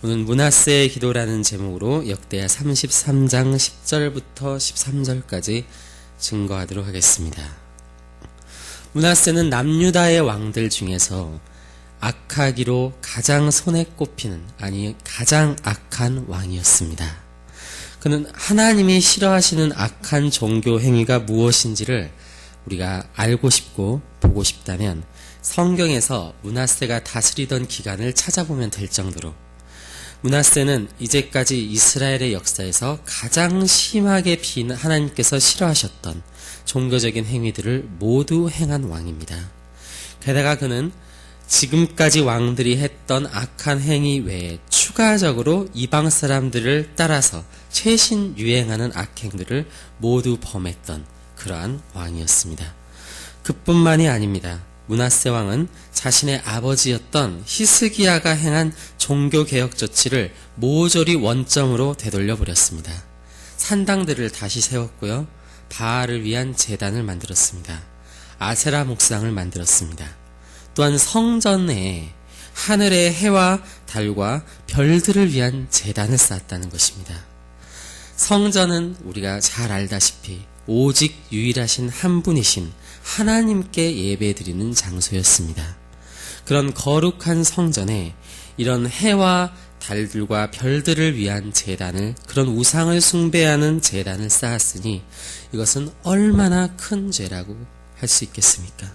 오늘 므낫세의 기도라는 제목으로 역대하 33장 10절부터 13절까지 증거하도록 하겠습니다. 므낫세는 남유다의 왕들 중에서 악하기로 가장 손에 꼽히는, 아니 가장 악한 왕이었습니다. 그는 하나님이 싫어하시는 악한 종교 행위가 무엇인지를 우리가 알고 싶고 보고 싶다면 성경에서 므낫세가 다스리던 기간을 찾아보면 될 정도로 므낫세는 이제까지 이스라엘의 역사에서 가장 심하게 하나님께서 싫어하셨던 종교적인 행위들을 모두 행한 왕입니다. 게다가 그는 지금까지 왕들이 했던 악한 행위 외에 추가적으로 이방 사람들을 따라서 최신 유행하는 악행들을 모두 범했던 그러한 왕이었습니다. 그뿐만이 아닙니다. 므낫세 왕은 자신의 아버지였던 히스기야가 행한 종교개혁 조치를 모조리 원점으로 되돌려 버렸습니다. 산당들을 다시 세웠고요. 바알을 위한 제단을 만들었습니다. 아세라 목상을 만들었습니다. 또한 성전에 하늘의 해와 달과 별들을 위한 제단을 쌓았다는 것입니다. 성전은 우리가 잘 알다시피 오직 유일하신 한 분이신 하나님께 예배드리는 장소였습니다. 그런 거룩한 성전에 이런 해와 달들과 별들을 위한 제단을, 그런 우상을 숭배하는 제단을 쌓았으니 이것은 얼마나 큰 죄라고 할 수 있겠습니까?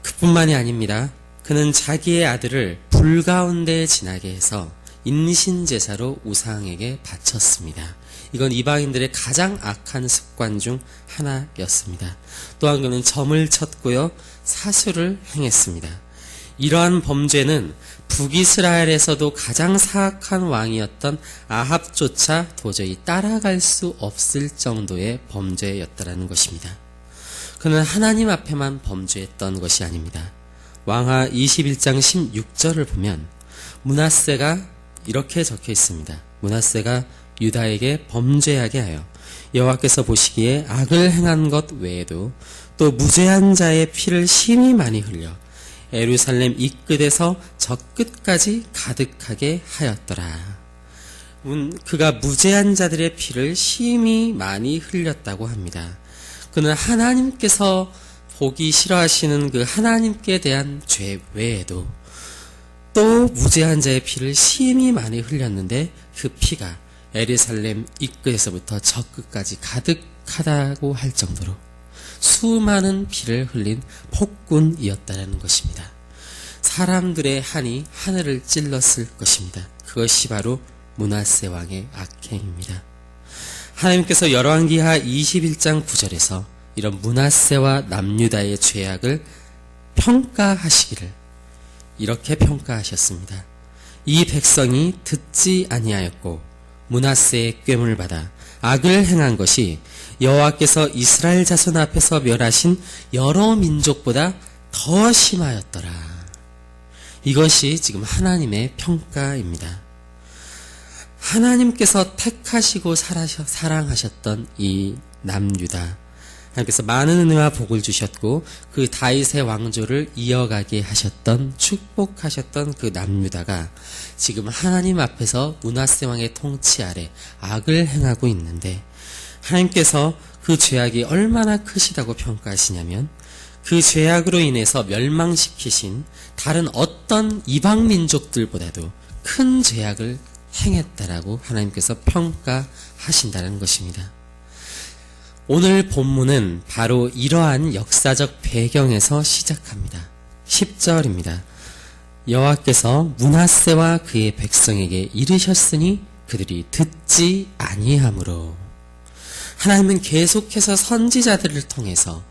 그뿐만이 아닙니다. 그는 자기의 아들을 불 가운데 지나게 해서 인신제사로 우상에게 바쳤습니다. 이건 이방인들의 가장 악한 습관 중 하나였습니다. 또한 그는 점을 쳤고요, 사수를 행했습니다. 이러한 범죄는 북이스라엘에서도 가장 사악한 왕이었던 아합조차 도저히 따라갈 수 없을 정도의 범죄였다라는 것입니다. 그는 하나님 앞에만 범죄했던 것이 아닙니다. 왕하 21장 16절을 보면 므낫세가 이렇게 적혀 있습니다. 므낫세가 유다에게 범죄하게 하여 여호와께서 보시기에 악을 행한 것 외에도 또 무죄한 자의 피를 심히 많이 흘려 예루살렘 이 끝에서 저 끝까지 가득하게 하였더라. 그가 무죄한 자들의 피를 심히 많이 흘렸다고 합니다. 그는 하나님께서 보기 싫어하시는 그 하나님께 대한 죄 외에도 또 무죄한 자의 피를 심히 많이 흘렸는데 그 피가 예루살렘 입구에서부터 저 끝까지 가득하다고 할 정도로 수많은 피를 흘린 폭군이었다는 것입니다. 사람들의 한이 하늘을 찔렀을 것입니다. 그것이 바로 므낫세 왕의 악행입니다. 하나님께서 열왕기하 21장 9절에서 이런 므낫세와 남유다의 죄악을 평가하시기를 이렇게 평가하셨습니다. 이 백성이 듣지 아니하였고 므낫세의 꾀물 받아 악을 행한 것이 여호와께서 이스라엘 자손 앞에서 멸하신 여러 민족보다 더 심하였더라. 이것이 지금 하나님의 평가입니다. 하나님께서 택하시고 사랑하셨던 이 남유다, 하나님께서 많은 은혜와 복을 주셨고 그 다윗의 왕조를 이어가게 하셨던, 축복하셨던 그 남유다가 지금 하나님 앞에서 므낫세 왕의 통치 아래 악을 행하고 있는데, 하나님께서 그 죄악이 얼마나 크시다고 평가하시냐면 그 죄악으로 인해서 멸망시키신 다른 어떤 이방 민족들보다도 큰 죄악을 행했다라고 하나님께서 평가하신다는 것입니다. 오늘 본문은 바로 이러한 역사적 배경에서 시작합니다. 10절입니다. 여호와께서 므낫세와 그의 백성에게 이르셨으니 그들이 듣지 아니하므로. 하나님은 계속해서 선지자들을 통해서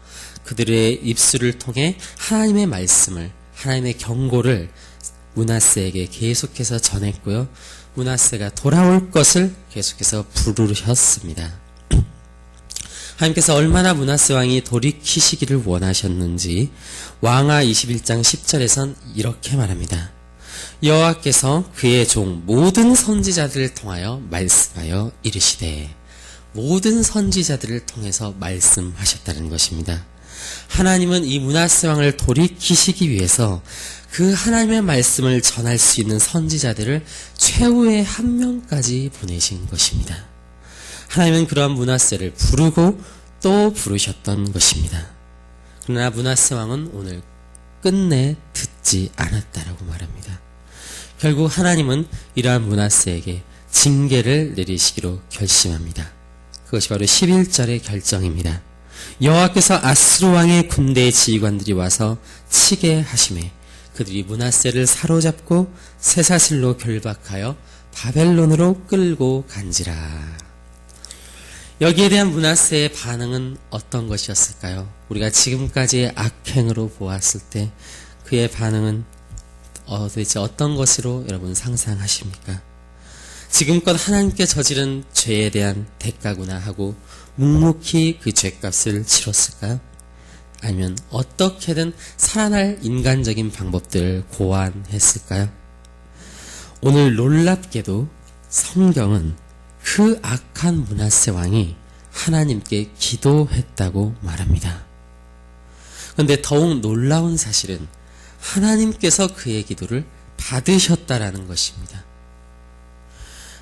그들의 입술을 통해 하나님의 말씀을, 하나님의 경고를 므낫세에게 계속해서 전했고요, 므낫세가 돌아올 것을 계속해서 부르셨습니다. 하나님께서 얼마나 므낫세 왕이 돌이키시기를 원하셨는지 왕하 21장 10절에선 이렇게 말합니다. 여호와께서 그의 종 모든 선지자들을 통하여 말씀하여 이르시되, 모든 선지자들을 통해서 말씀하셨다는 것입니다. 하나님은 이 므낫세 왕을 돌이키시기 위해서 그 하나님의 말씀을 전할 수 있는 선지자들을 최후의 한 명까지 보내신 것입니다. 하나님은 그러한 므낫세를 부르고 또 부르셨던 것입니다. 그러나 므낫세 왕은 오늘 끝내 듣지 않았다라고 말합니다. 결국 하나님은 이러한 므낫세에게 징계를 내리시기로 결심합니다. 그것이 바로 11절의 결정입니다. 여호와께서 아수르 왕의 군대의 지휘관들이 와서 치게 하심에 그들이 므낫세를 사로잡고 쇠사슬로 결박하여 바벨론으로 끌고 간지라. 여기에 대한 므낫세의 반응은 어떤 것이었을까요? 우리가 지금까지의 악행으로 보았을 때 그의 반응은 도대체 어떤 것으로 여러분 상상하십니까? 지금껏 하나님께 저지른 죄에 대한 대가구나 하고 묵묵히 그 죄값을 치렀을까요? 아니면 어떻게든 살아날 인간적인 방법들을 고안했을까요? 오늘 놀랍게도 성경은 그 악한 므낫세 왕이 하나님께 기도했다고 말합니다. 그런데 더욱 놀라운 사실은 하나님께서 그의 기도를 받으셨다라는 것입니다.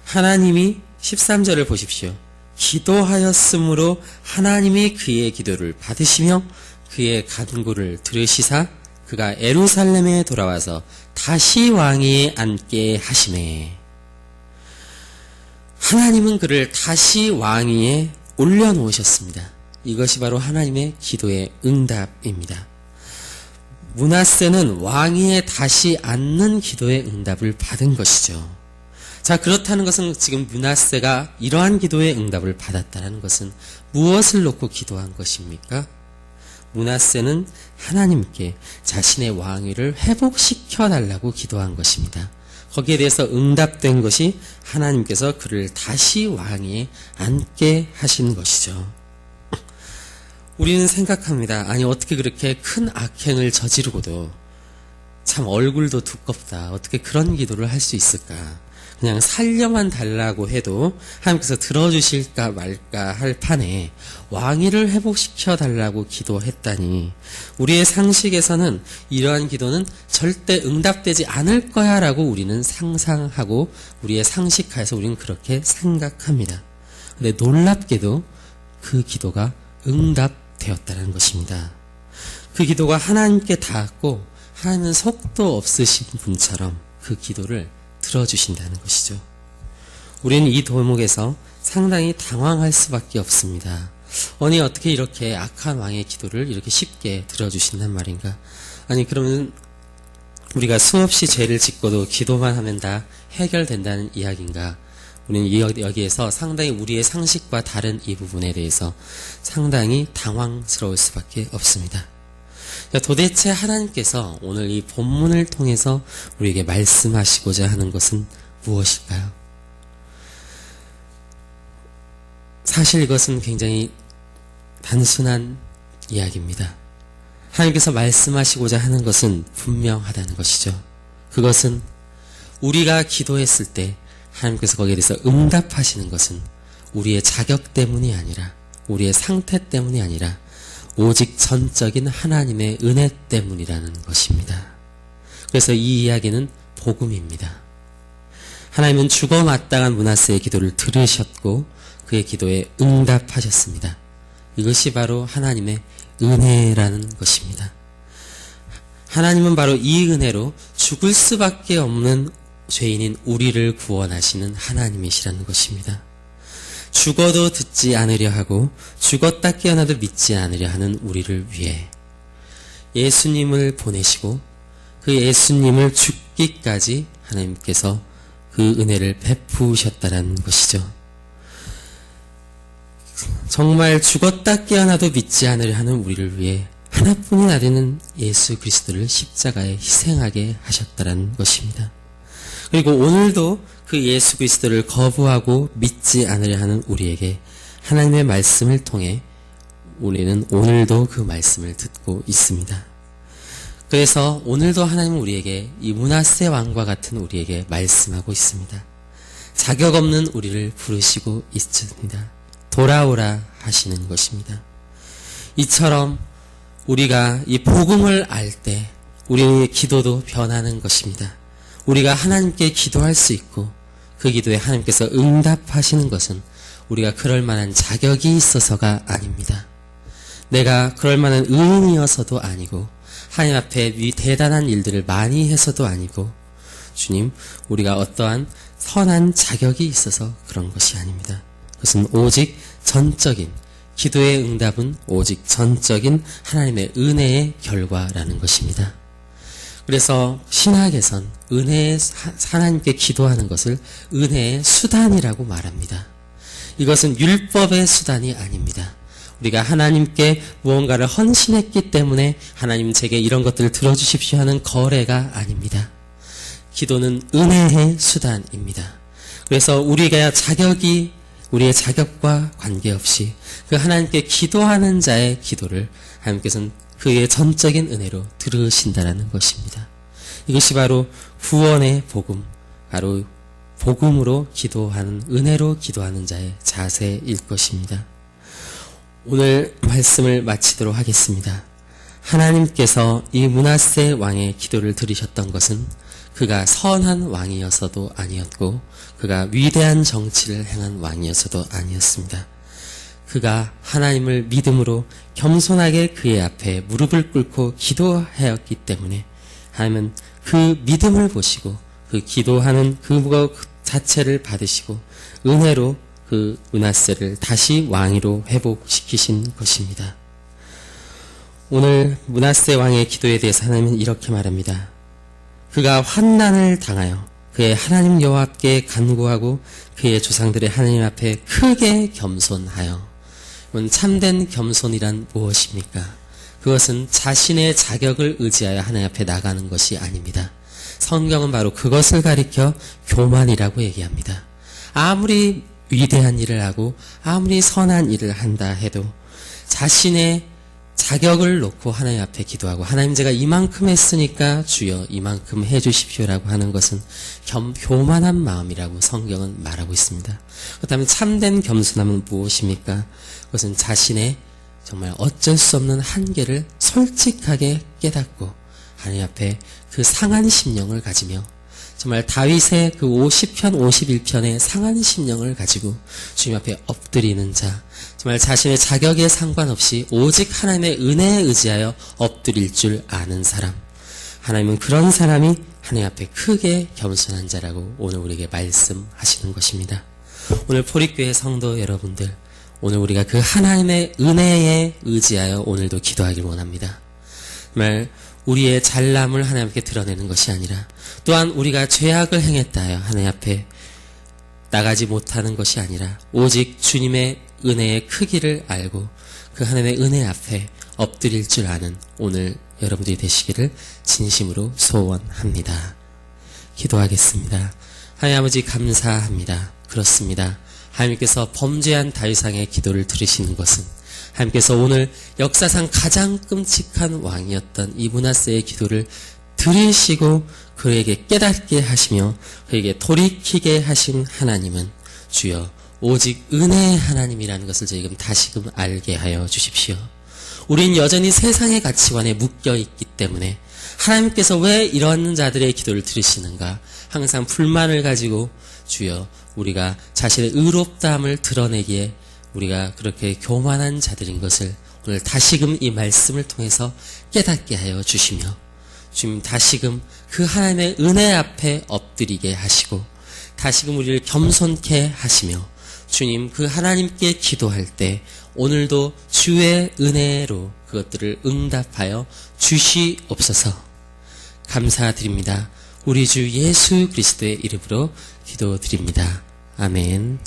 하나님이 13절을 보십시오. 기도하였으므로 하나님이 그의 기도를 받으시며 그의 간구를 들으시사 그가 예루살렘에 돌아와서 다시 왕위에 앉게 하시매. 하나님은 그를 다시 왕위에 올려놓으셨습니다. 이것이 바로 하나님의 기도의 응답입니다. 므낫세는 왕위에 다시 앉는 기도의 응답을 받은 것이죠. 자, 그렇다는 것은 지금 므낫세가 이러한 기도의 응답을 받았다는 것은 무엇을 놓고 기도한 것입니까? 므낫세는 하나님께 자신의 왕위를 회복시켜 달라고 기도한 것입니다. 거기에 대해서 응답된 것이 하나님께서 그를 다시 왕위에 앉게 하신 것이죠. 우리는 생각합니다. 아니, 어떻게 그렇게 큰 악행을 저지르고도 참 얼굴도 두껍다. 어떻게 그런 기도를 할 수 있을까? 그냥 살려만 달라고 해도 하나님께서 들어주실까 말까 할 판에 왕위를 회복시켜 달라고 기도했다니, 우리의 상식에서는 이러한 기도는 절대 응답되지 않을 거야 라고 우리는 상상하고 우리의 상식하에서 우리는 그렇게 생각합니다. 근데 놀랍게도 그 기도가 응답되었다는 것입니다. 그 기도가 하나님께 닿았고 하나님은 속도 없으신 분처럼 그 기도를 들어주신다는 것이죠. 우리는 이 대목에서 상당히 당황할 수밖에 없습니다. 아니, 어떻게 이렇게 악한 왕의 기도를 이렇게 쉽게 들어주신단 말인가? 아니, 그러면 우리가 수없이 죄를 짓고도 기도만 하면 다 해결된다는 이야기인가? 우리는 여기에서 상당히 우리의 상식과 다른 이 부분에 대해서 상당히 당황스러울 수밖에 없습니다. 도대체 하나님께서 오늘 이 본문을 통해서 우리에게 말씀하시고자 하는 것은 무엇일까요? 사실 이것은 굉장히 단순한 이야기입니다. 하나님께서 말씀하시고자 하는 것은 분명하다는 것이죠. 그것은 우리가 기도했을 때 하나님께서 거기에 대해서 응답하시는 것은 우리의 자격 때문이 아니라, 우리의 상태 때문이 아니라 오직 전적인 하나님의 은혜 때문이라는 것입니다. 그래서 이 이야기는 복음입니다. 하나님은 죽어 마땅한 므낫세의 기도를 들으셨고 그의 기도에 응답하셨습니다. 이것이 바로 하나님의 은혜라는 것입니다. 하나님은 바로 이 은혜로 죽을 수밖에 없는 죄인인 우리를 구원하시는 하나님이시라는 것입니다. 죽어도 듣지 않으려 하고 죽었다 깨어나도 믿지 않으려 하는 우리를 위해 예수님을 보내시고 그 예수님을 죽기까지 하나님께서 그 은혜를 베푸셨다는 것이죠. 정말 죽었다 깨어나도 믿지 않으려 하는 우리를 위해 하나뿐인 아들인 예수 그리스도를 십자가에 희생하게 하셨다는 것입니다. 그리고 오늘도 그 예수 그리스도를 거부하고 믿지 않으려 하는 우리에게 하나님의 말씀을 통해 우리는 오늘도 그 말씀을 듣고 있습니다. 그래서 오늘도 하나님은 우리에게 이 므낫세 왕과 같은 우리에게 말씀하고 있습니다. 자격 없는 우리를 부르시고 있습니다. 돌아오라 하시는 것입니다. 이처럼 우리가 이 복음을 알 때 우리의 기도도 변하는 것입니다. 우리가 하나님께 기도할 수 있고 그 기도에 하나님께서 응답하시는 것은 우리가 그럴 만한 자격이 있어서가 아닙니다. 내가 그럴 만한 의인이어서도 아니고 하나님 앞에 대단한 일들을 많이 해서도 아니고 주님, 우리가 어떠한 선한 자격이 있어서 그런 것이 아닙니다. 그것은 오직 전적인, 기도의 응답은 오직 전적인 하나님의 은혜의 결과라는 것입니다. 그래서 신학에선 은혜의 하나님께 기도하는 것을 은혜의 수단이라고 말합니다. 이것은 율법의 수단이 아닙니다. 우리가 하나님께 무언가를 헌신했기 때문에 하나님 제게 이런 것들을 들어주십시오 하는 거래가 아닙니다. 기도는 은혜의 수단입니다. 그래서 우리의 자격과 관계없이 그 하나님께 기도하는 자의 기도를 하나님께서는 그의 전적인 은혜로 들으신다라는 것입니다. 이것이 바로 구원의 복음, 바로 복음으로 기도하는, 은혜로 기도하는 자의 자세일 것입니다. 오늘 말씀을 마치도록 하겠습니다. 하나님께서 이 므낫세 왕의 기도를 들으셨던 것은 그가 선한 왕이어서도 아니었고 그가 위대한 정치를 행한 왕이어서도 아니었습니다. 그가 하나님을 믿음으로 겸손하게 그의 앞에 무릎을 꿇고 기도하였기 때문에 하나님은 그 믿음을 보시고 그 기도하는 그것 자체를 받으시고 은혜로 그 므낫세를 다시 왕위로 회복시키신 것입니다. 오늘 므낫세 왕의 기도에 대해서 하나님은 이렇게 말합니다. 그가 환난을 당하여 그의 하나님 여호와께 간구하고 그의 조상들의 하나님 앞에 크게 겸손하여. 참된 겸손이란 무엇입니까? 그것은 자신의 자격을 의지하여 하나님 앞에 나가는 것이 아닙니다. 성경은 바로 그것을 가리켜 교만이라고 얘기합니다. 아무리 위대한 일을 하고 아무리 선한 일을 한다 해도 자신의 자격을 놓고 하나님 앞에 기도하고 하나님 제가 이만큼 했으니까 주여 이만큼 해주십시오라고 하는 것은 교만한 마음이라고 성경은 말하고 있습니다. 그렇다면 참된 겸손함은 무엇입니까? 그것은 자신의 정말 어쩔 수 없는 한계를 솔직하게 깨닫고 하나님 앞에 그 상한 심령을 가지며 정말 다윗의 그 50편 51편의 상한 심령을 가지고 주님 앞에 엎드리는 자, 정말 자신의 자격에 상관없이 오직 하나님의 은혜에 의지하여 엎드릴 줄 아는 사람, 하나님은 그런 사람이 하나님 앞에 크게 겸손한 자라고 오늘 우리에게 말씀하시는 것입니다. 오늘 포립교회 성도 여러분들, 오늘 우리가 그 하나님의 은혜에 의지하여 오늘도 기도하길 원합니다. 정말 우리의 잘남을 하나님께 드러내는 것이 아니라 또한 우리가 죄악을 행했다 하여 하나님 앞에 나가지 못하는 것이 아니라 오직 주님의 은혜의 크기를 알고 그 하나님의 은혜 앞에 엎드릴 줄 아는 오늘 여러분들이 되시기를 진심으로 소원합니다. 기도하겠습니다. 하나님 아버지 감사합니다. 그렇습니다. 하나님께서 범죄한 다윗왕의 기도를 들으시는 것은 하나님께서 오늘 역사상 가장 끔찍한 왕이었던 이 므낫세의 기도를 들으시고 그에게 깨닫게 하시며 그에게 돌이키게 하신 하나님은 주여 오직 은혜의 하나님이라는 것을 저희금 다시금 알게 하여 주십시오. 우린 여전히 세상의 가치관에 묶여있기 때문에 하나님께서 왜 이런 자들의 기도를 들으시는가 항상 불만을 가지고 주여 우리가 자신의 의롭다함을 드러내기에 우리가 그렇게 교만한 자들인 것을 오늘 다시금 이 말씀을 통해서 깨닫게 하여 주시며 주님 다시금 그 하나님의 은혜 앞에 엎드리게 하시고 다시금 우리를 겸손케 하시며 주님 그 하나님께 기도할 때 오늘도 주의 은혜로 그것들을 응답하여 주시옵소서. 감사드립니다. 우리 주 예수 그리스도의 이름으로 기도드립니다. 아멘.